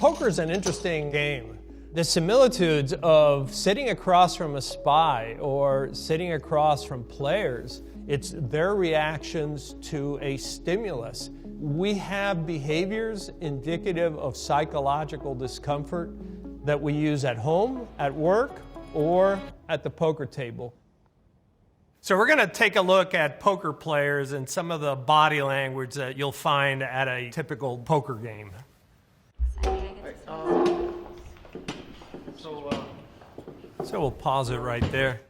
Poker is an interesting game. The similitudes of sitting across from a spy or sitting across from players, it's their reactions to a stimulus. We have behaviors indicative of psychological discomfort that we use at home, at work, or at the poker table. So we're going to take a look at poker players and some of the body language that you'll find at a typical poker game. So we'll pause it right there.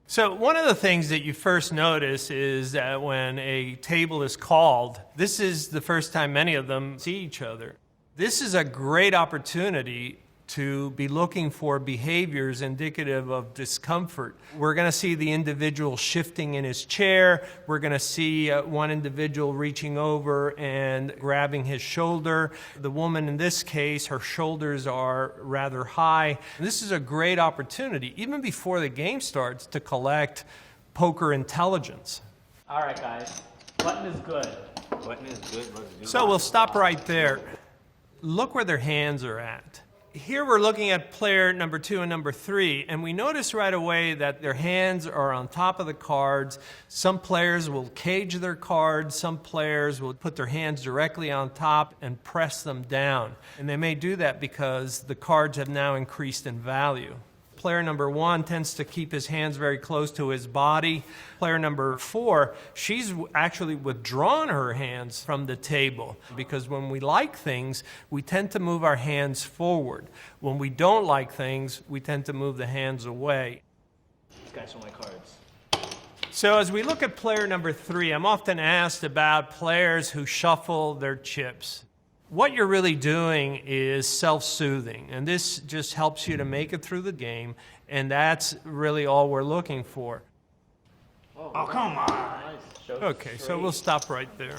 So one of the things that you first notice is that when a table is called, this is the first time many of them see each other. This is a great opportunity to be looking for behaviors indicative of discomfort. We're going to see the individual shifting in his chair. We're going to see one individual reaching over and grabbing his shoulder. The woman in this case, her shoulders are rather high. This is a great opportunity, even before the game starts, to collect poker intelligence. All right, guys. Button is good. Button is good. Let's do So we'll stop right there. Look where their hands are at. Here we're looking at player number 2 and number 3, and we notice right away that their hands are on top of the cards. Some players will cage their cards. Some players will put their hands directly on top and press them down. And they may do that because the cards have now increased in value. Player number 1 tends to keep his hands very close to his body. Player number 4, she's actually withdrawn her hands from the table because when we like things, we tend to move our hands forward. When we don't like things, we tend to move the hands away. These guys are my cards. So as we look at player number 3, I'm often asked about players who shuffle their chips. What you're really doing is self-soothing, and this just helps you to make it through the game, and that's really all we're looking for. Oh, come on. Okay, so we'll stop right there.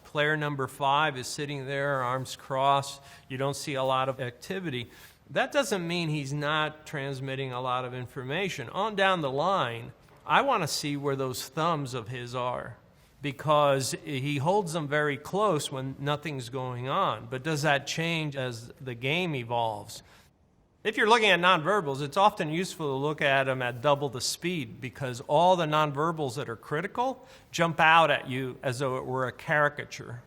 Player number 5 is sitting there, arms crossed. You don't see a lot of activity. That doesn't mean he's not transmitting a lot of information. On down the line, I want to see where those thumbs of his are, because he holds them very close when nothing's going on. But does that change as the game evolves? If you're looking at nonverbals, it's often useful to look at them at double the speed because all the nonverbals that are critical jump out at you as though it were a caricature.